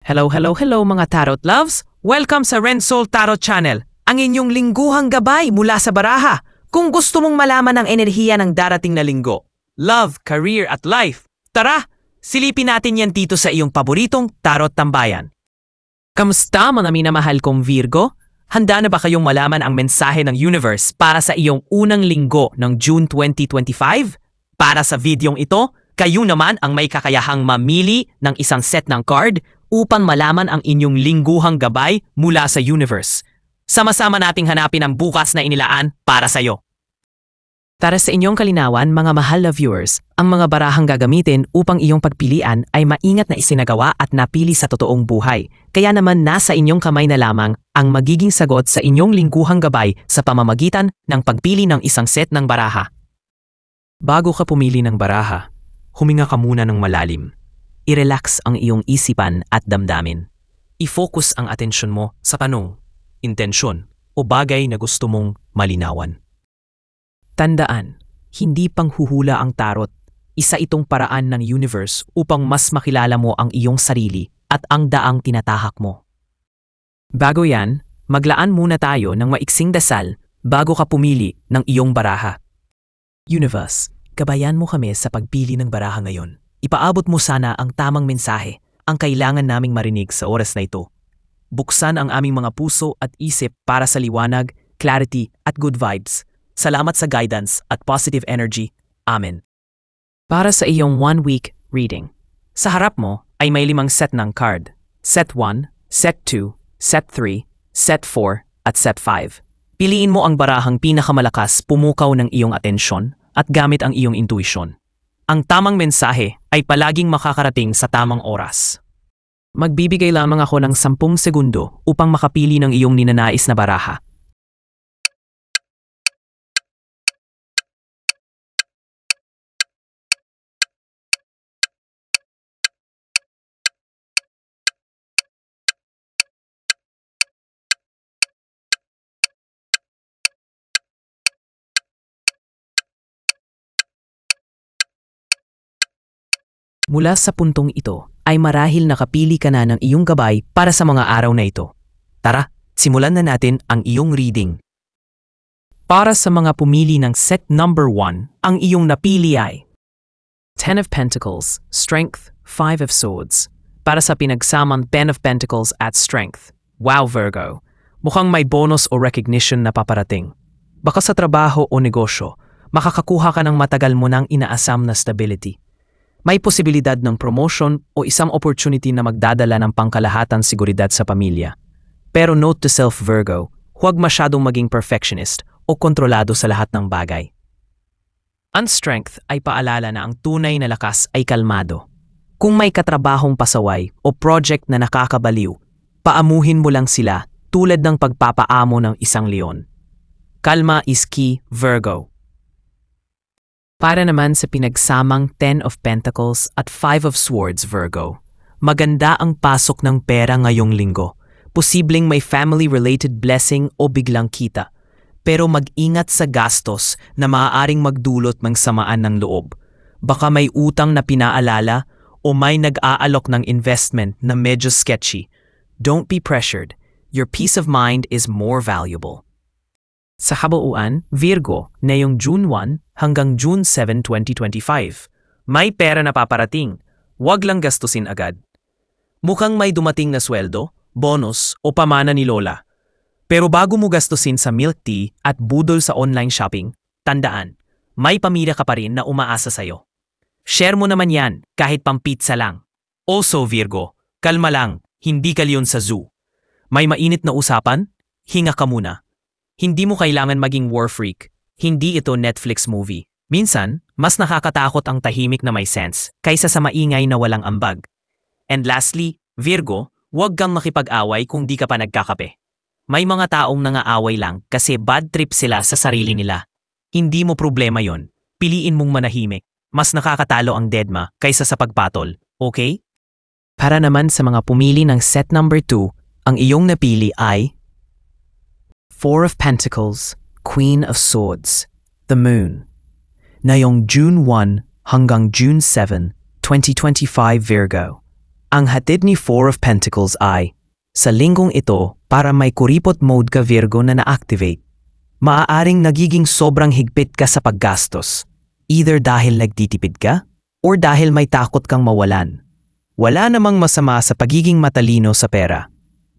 Hello mga Tarot Loves! Welcome sa Rensoul Tarot Channel, ang inyong lingguhang gabay mula sa baraha. Kung gusto mong malaman ang enerhiya ng darating na linggo, love, career at life, tara, silipin natin yan dito sa iyong paboritong Tarot Tambayan. Kamusta mga minamahal kong Virgo? Handa na ba kayong malaman ang mensahe ng universe para sa iyong unang linggo ng June 2025? Para sa videong ito, kayo naman ang may kakayahang mamili ng isang set ng card upang malaman ang inyong lingguhang gabay mula sa universe. Sama-sama nating hanapin ang bukas na inilaan para sa iyo. Para sa inyong kalinawan, mga mahal na viewers, ang mga barahang gagamitin upang iyong pagpilian ay maingat na isinagawa at napili sa totoong buhay. Kaya naman nasa inyong kamay na lamang ang magiging sagot sa inyong lingguhang gabay sa pamamagitan ng pagpili ng isang set ng baraha. Bago ka pumili ng baraha, huminga ka muna ng malalim. I-relax ang iyong isipan at damdamin. I-focus ang atensyon mo sa tanong, intensyon o bagay na gusto mong malinawan. Tandaan, hindi panghuhula ang tarot. Isa itong paraan ng universe upang mas makilala mo ang iyong sarili at ang daang tinatahak mo. Bago yan, maglaan muna tayo ng maiksing dasal bago ka pumili ng iyong baraha. Universe, gabayan mo kami sa pagpili ng baraha ngayon. Ipaabot mo sana ang tamang mensahe, ang kailangan naming marinig sa oras na ito. Buksan ang aming mga puso at isip para sa liwanag, clarity at good vibes. Salamat sa guidance at positive energy. Amen. Para sa iyong 1-week reading, sa harap mo ay may 5 set ng card. Set 1, Set 2, Set 3, Set 4 at Set 5. Piliin mo ang barahang pinakamalakas pumukaw ng iyong atensyon at gamit ang iyong intuition. Ang tamang mensahe ay palaging makakarating sa tamang oras. Magbibigay lamang ako ng 10 segundo upang makapili ng iyong ninanais na baraha. Mula sa puntong ito ay marahil nakapili ka na ng iyong gabay para sa mga araw na ito. Tara, simulan na natin ang iyong reading. Para sa mga pumili ng set number 1, ang iyong napili ay 10 of Pentacles, Strength, 5 of Swords. Para sa pinagsamang 10 of Pentacles at Strength. Wow Virgo, mukhang may bonus o recognition na paparating. Baka sa trabaho o negosyo, makakakuha ka ng matagal mo nang inaasam na stability. May posibilidad ng promotion o isang opportunity na magdadala ng pangkalahatang seguridad sa pamilya. Pero note to self Virgo, huwag masyadong maging perfectionist o kontrolado sa lahat ng bagay. Ang strength ay paalala na ang tunay na lakas ay kalmado. Kung may katrabahong pasaway o project na nakakabaliw, paamuhin mo lang sila tulad ng pagpapaamo ng isang leon. Kalma is key, Virgo. Para naman sa pinagsamang 10 of Pentacles at 5 of Swords, Virgo, maganda ang pasok ng pera ngayong linggo. Posibleng may family-related blessing o biglang kita. Pero mag-ingat sa gastos na maaaring magdulot ng samaan ng loob. Baka may utang na pinaalala o may nag-aalok ng investment na medyo sketchy. Don't be pressured. Your peace of mind is more valuable. Sa kabuuan, Virgo, ngayong June 1 hanggang June 7, 2025. May pera na paparating, huwag lang gastusin agad. Mukhang may dumating na sweldo, bonus o pamana ni Lola. Pero bago mo gastusin sa milk tea at budol sa online shopping, tandaan, may pamilya ka pa rin na umaasa sa'yo. Share mo naman yan kahit pang pizza lang. Also Virgo, kalma lang, hindi ka leon sa zoo. May mainit na usapan? Hinga ka muna. Hindi mo kailangan maging war freak. Hindi ito Netflix movie. Minsan, mas nakakatakot ang tahimik na may sense kaysa sa maingay na walang ambag. And lastly, Virgo, huwag kang makipag-away kung di ka pa nagkakape. May mga taong nangaaway lang kasi bad trip sila sa sarili nila. Hindi mo problema yon. Piliin mong manahimik. Mas nakakatalo ang deadma kaysa sa pagpatol, okay? Para naman sa mga pumili ng set number 2, ang iyong napili ay 4 of Pentacles, Queen of Swords, the Moon. Ngayong June 1 hanggang June 7, 2025 Virgo. Ang hatid ni Four of Pentacles ay, sa linggong ito, para may kuripot mode ka Virgo na na-activate, maaaring nagiging sobrang higpit ka sa paggastos, either dahil nagtitipid ka or dahil may takot kang mawalan. Wala namang masama sa pagiging matalino sa pera.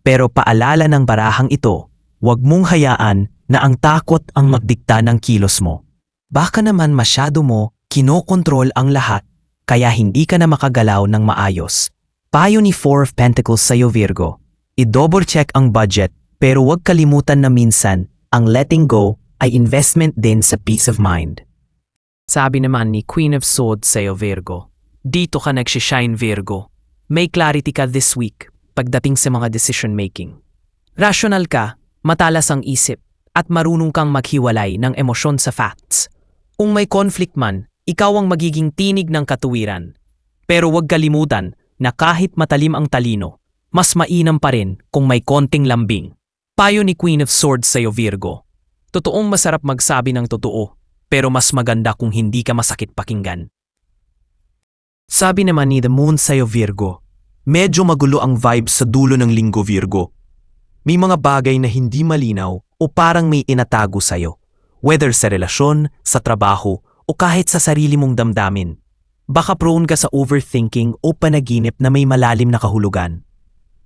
Pero paalala ng barahang ito, huwag mong hayaan na ang takot ang magdikta ng kilos mo. Baka naman masyado mo kinokontrol ang lahat kaya hindi ka na makagalaw ng maayos. Payo ni Four of Pentacles sa'yo Virgo, i-double check ang budget pero huwag kalimutan na minsan ang letting go ay investment din sa peace of mind. Sabi naman ni Queen of Swords sa'yo Virgo, dito ka nagsishine Virgo. May clarity ka this week pagdating sa mga decision making. Rational ka, matalas ang isip, at marunong kang maghiwalay ng emosyon sa facts. Kung may conflict man, ikaw ang magiging tinig ng katuwiran. Pero huwag kalimutan na kahit matalim ang talino, mas mainam pa rin kung may konting lambing. Payo ni Queen of Swords sa'yo Virgo, totoong masarap magsabi ng totoo, pero mas maganda kung hindi ka masakit pakinggan. Sabi naman ni The Moon sa'yo Virgo, medyo magulo ang vibes sa dulo ng linggo Virgo. May mga bagay na hindi malinaw o parang may inatago sa'yo, whether sa relasyon, sa trabaho, o kahit sa sarili mong damdamin. Baka prone ka sa overthinking o panaginip na may malalim na kahulugan.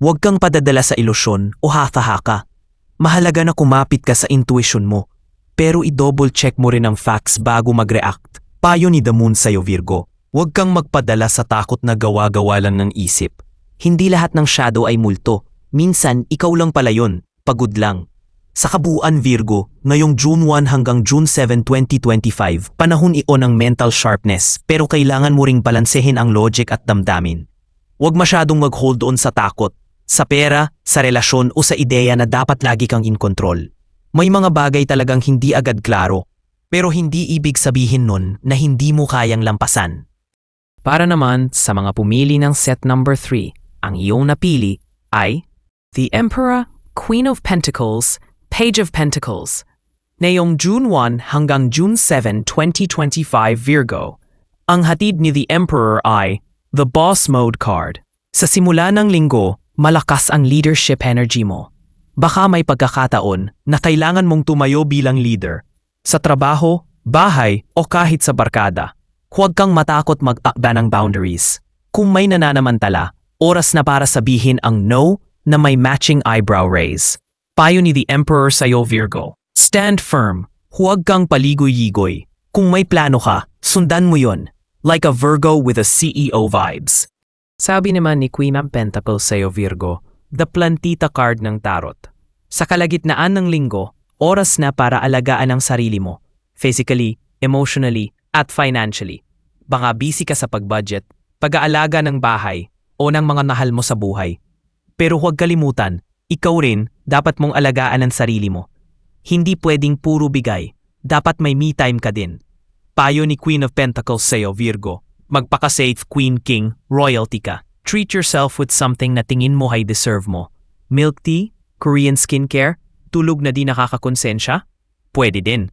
Huwag kang padadala sa ilusyon o haka-haka. Mahalaga na kumapit ka sa intuition mo, pero i-double check mo rin ang facts bago mag-react. Payo ni The Moon sa'yo Virgo, huwag kang magpadala sa takot na gawa-gawa lang ng isip. Hindi lahat ng shadow ay multo. Minsan, ikaw lang pala yun. Pagod lang. Sa kabuuan Virgo, ngayong June 1 hanggang June 7, 2025, panahon iyon ng mental sharpness pero kailangan mo ring balansehin ang logic at damdamin. Huwag masyadong mag-hold on sa takot, sa pera, sa relasyon o sa ideya na dapat lagi kang in control. May mga bagay talagang hindi agad klaro, pero hindi ibig sabihin nun na hindi mo kayang lampasan. Para naman sa mga pumili ng set number 3, ang iyong napili ay The Emperor, Queen of Pentacles, Page of Pentacles. Ngayong June 1 hanggang June 7, 2025 Virgo, ang hatid ni The Emperor ay The Boss Mode card. Sa simula ng linggo, malakas ang leadership energy mo. Baka may pagkakataon na kailangan mong tumayo bilang leader. Sa trabaho, bahay o kahit sa barkada. Huwag kang matakot mag-akda ng boundaries. Kung may nananamantala, oras na para sabihin ang no na may matching eyebrow raise. Payo ni The Emperor sa'yo Virgo, stand firm, huwag kang paligoy-yigoy. Kung may plano ka, sundan mo yon, like a Virgo with a CEO vibes. Sabi naman ni Queen of Pentacles sa'yo Virgo, the plantita card ng tarot. Sa kalagitnaan ng linggo, oras na para alagaan ang sarili mo, physically, emotionally, at financially. Baka busy ka sa pag-budget, pag-aalaga ng bahay, o ng mga mahal mo sa buhay. Pero huwag kalimutan, ikaw rin, dapat mong alagaan ang sarili mo. Hindi pwedeng puro bigay, dapat may me time ka din. Payo ni Queen of Pentacles sa'yo, Virgo, magpaka-safe Queen King, royalty ka. Treat yourself with something na tingin mo ay deserve mo. Milk tea, Korean skincare, tulog na di nakakakonsensya? Pwede din.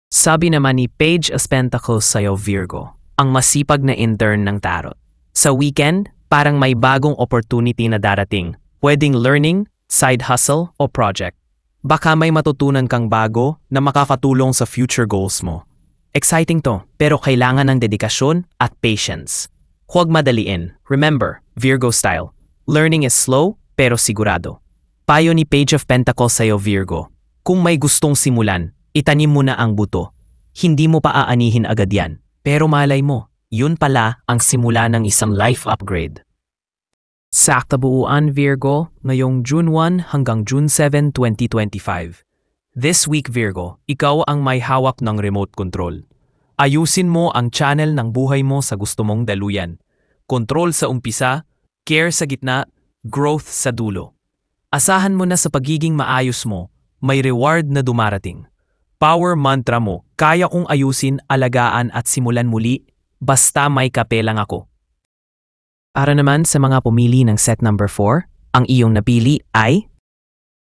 Sabi naman ni Page of Pentacles sa'yo, Virgo, ang masipag na intern ng tarot. Sa weekend, parang may bagong opportunity na darating. Pwedeng learning, side hustle o project. Baka may matutunan kang bago na makakatulong sa future goals mo. Exciting to, pero kailangan ng dedikasyon at patience. Huwag madaliin. Remember, Virgo style. Learning is slow pero sigurado. Payo ni Page of Pentacles sa'yo Virgo. Kung may gustong simulan, itanim mo na ang buto. Hindi mo pa aanihin agad yan. Pero malay mo, yun pala ang simula ng isang life upgrade. Sa kabuuan Virgo, ngayong June 1 hanggang June 7, 2025. This week Virgo, ikaw ang may hawak ng remote control. Ayusin mo ang channel ng buhay mo sa gusto mong daluyan. Control sa umpisa, care sa gitna, growth sa dulo. Asahan mo na sa pagiging maayos mo, may reward na dumarating. Power mantra mo, kaya kong ayusin, alagaan at simulan muli, basta may kape lang ako. Para naman sa mga pumili ng set number 4, ang iyong napili ay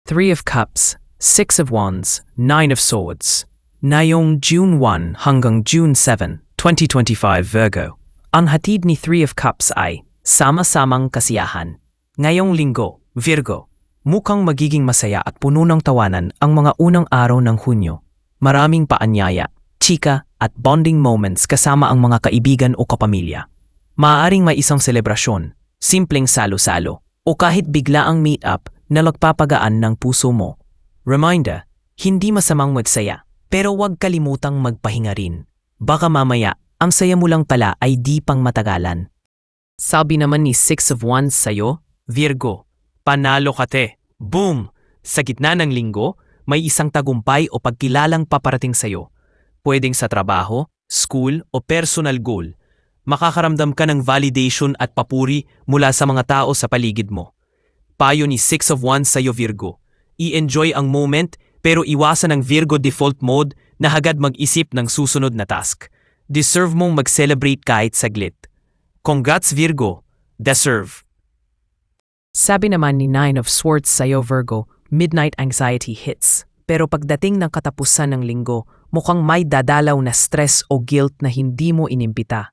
3 of Cups, 6 of Wands, 9 of Swords. Ngayong June 1 hanggang June 7, 2025 Virgo, ang hatid ni 3 of Cups ay sama-samang kasiyahan. Ngayong linggo, Virgo, mukhang magiging masaya at puno ng tawanan ang mga unang araw ng Hunyo. Maraming paanyaya, chika at bonding moments kasama ang mga kaibigan o kapamilya. Maaaring may isang selebrasyon, simpleng salo-salo, o kahit biglaang meet-up na nagpapagaan ng puso mo. Reminder, hindi masamang magsaya, pero huwag kalimutang magpahinga rin. Baka mamaya, ang saya mo lang pala ay di pang matagalan. Sabi naman ni Six of Wands sa'yo, Virgo, panalo ka te. Boom! Sa gitna ng linggo, may isang tagumpay o pagkilalang paparating sa'yo. Pwedeng sa trabaho, school o personal goal. Makakaramdam ka ng validation at papuri mula sa mga tao sa paligid mo. Payo ni Six of Wands sa'yo, Virgo. I-enjoy ang moment pero iwasan ang Virgo default mode na hagad mag-isip ng susunod na task. Deserve mong mag-celebrate kahit saglit. Congrats, Virgo. Deserve. Sabi naman ni Nine of Swords sa'yo, Virgo, midnight anxiety hits. Pero pagdating ng katapusan ng linggo, mukhang may dadalaw na stress o guilt na hindi mo inimbita.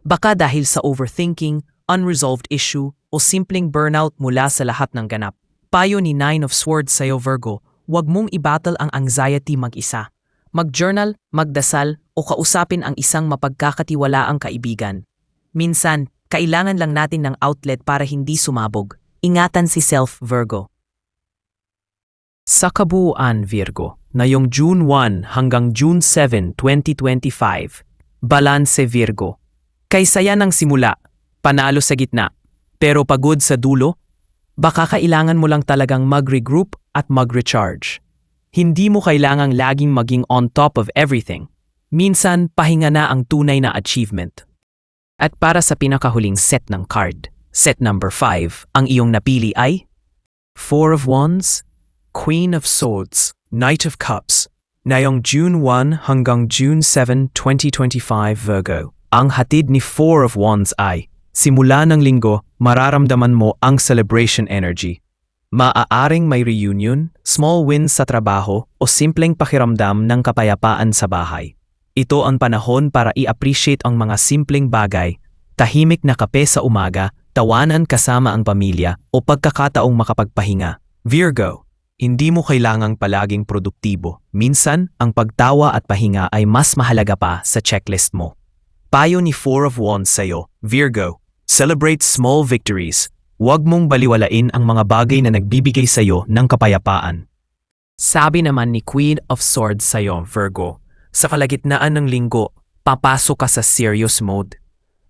Baka dahil sa overthinking, unresolved issue, o simpleng burnout mula sa lahat ng ganap. Payo ni Nine of Swords sa'yo, Virgo, huwag mong i-battle ang anxiety mag-isa. Mag-journal, magdasal, o kausapin ang isang mapagkakatiwalaang kaibigan. Minsan, kailangan lang natin ng outlet para hindi sumabog. Ingatan si self, Virgo. Sa kabuuan, Virgo, na yung June 1 hanggang June 7, 2025, balanse, Virgo. Kaysaya ng simula, panalo sa gitna, pero pagod sa dulo, baka kailangan mo lang talagang mag-regroup at mag-recharge. Hindi mo kailangang laging maging on top of everything. Minsan, pahinga na ang tunay na achievement. At para sa pinakahuling set ng card, set number 5, ang iyong napili ay Four of Wands, Queen of Swords, Knight of Cups, ngayong June 1 hanggang June 7, 2025, Virgo. Ang hatid ni Four of Wands ay, simula ng linggo, mararamdaman mo ang celebration energy. Maaaring may reunion, small wins sa trabaho, o simpleng pakiramdam ng kapayapaan sa bahay. Ito ang panahon para i-appreciate ang mga simpleng bagay, tahimik na kape sa umaga, tawanan kasama ang pamilya, o pagkakataong makapagpahinga. Virgo, hindi mo kailangang palaging produktibo. Minsan, ang pagtawa at pahinga ay mas mahalaga pa sa checklist mo. Payo ni Four of Wands sa'yo, Virgo, celebrate small victories. Huwag mong baliwalain ang mga bagay na nagbibigay sa'yo ng kapayapaan. Sabi naman ni Queen of Swords sa'yo, Virgo, sa kalagitnaan ng linggo, papasok ka sa serious mode.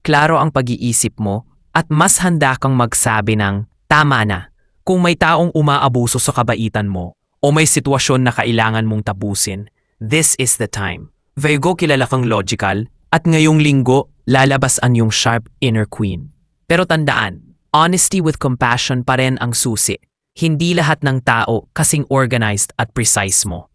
Klaro ang pag-iisip mo at mas handa kang magsabi ng tama na kung may taong umaabuso sa kabaitan mo o may sitwasyon na kailangan mong tapusin. This is the time. Virgo, kilala kang logical at ngayong linggo lalabas ang iyong sharp inner queen. Pero tandaan, honesty with compassion pa rin ang susi. Hindi lahat ng tao kasing organized at precise mo.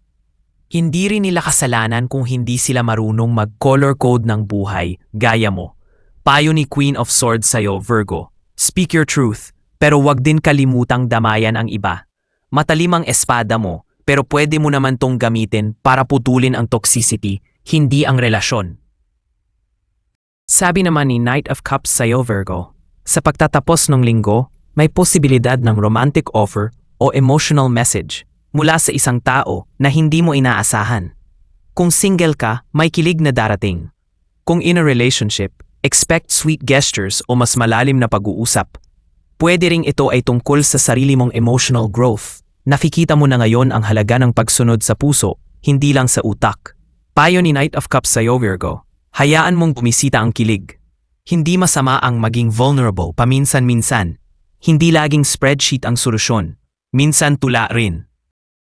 Hindi rin nila kasalanan kung hindi sila marunong mag-color code ng buhay, gaya mo. Payo ni Queen of Swords sa'yo, Virgo. Speak your truth, pero wag din kalimutang damayan ang iba. Matalim ang espada mo, pero pwede mo naman tong gamitin para putulin ang toxicity, hindi ang relasyon. Sabi naman ni Knight of Cups sa'yo, Virgo, sa pagtatapos ng linggo, may posibilidad ng romantic offer o emotional message mula sa isang tao na hindi mo inaasahan. Kung single ka, may kilig na darating. Kung in a relationship, expect sweet gestures o mas malalim na pag-uusap. Pwede ring ito ay tungkol sa sarili mong emotional growth. Nakikita mo na ngayon ang halaga ng pagsunod sa puso, hindi lang sa utak. Payo ni Knight of Cups sa'yo, Virgo, hayaan mong bumisita ang kilig. Hindi masama ang maging vulnerable paminsan-minsan. Hindi laging spreadsheet ang solusyon. Minsan tula rin.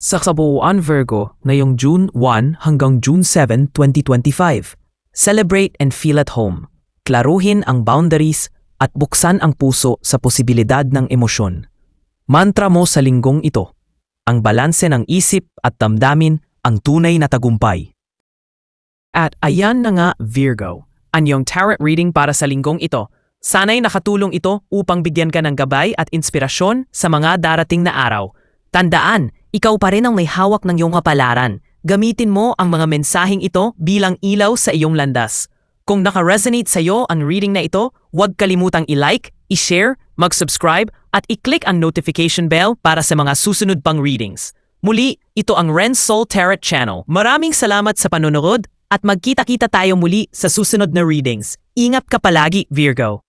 Sa kabuuan, Virgo, ngayong June 1 hanggang June 7, 2025, celebrate and feel at home. Klaruhin ang boundaries at buksan ang puso sa posibilidad ng emosyon. Mantra mo sa linggong ito, ang balanse ng isip at damdamin ang tunay na tagumpay. At ayan na nga, Virgo, ang iyong tarot reading para sa linggong ito. Sana'y nakatulong ito upang bigyan ka ng gabay at inspirasyon sa mga darating na araw. Tandaan, ikaw pa rin ang may hawak ng iyong kapalaran. Gamitin mo ang mga mensaheng ito bilang ilaw sa iyong landas. Kung naka-resonate sa iyo ang reading na ito, huwag kalimutang i-like, i-share, mag-subscribe at i-click ang notification bell para sa mga susunod pang readings. Muli, ito ang Ren's Soul Tarot Channel. Maraming salamat sa panonood at magkita-kita tayo muli sa susunod na readings. Ingat ka palagi, Virgo!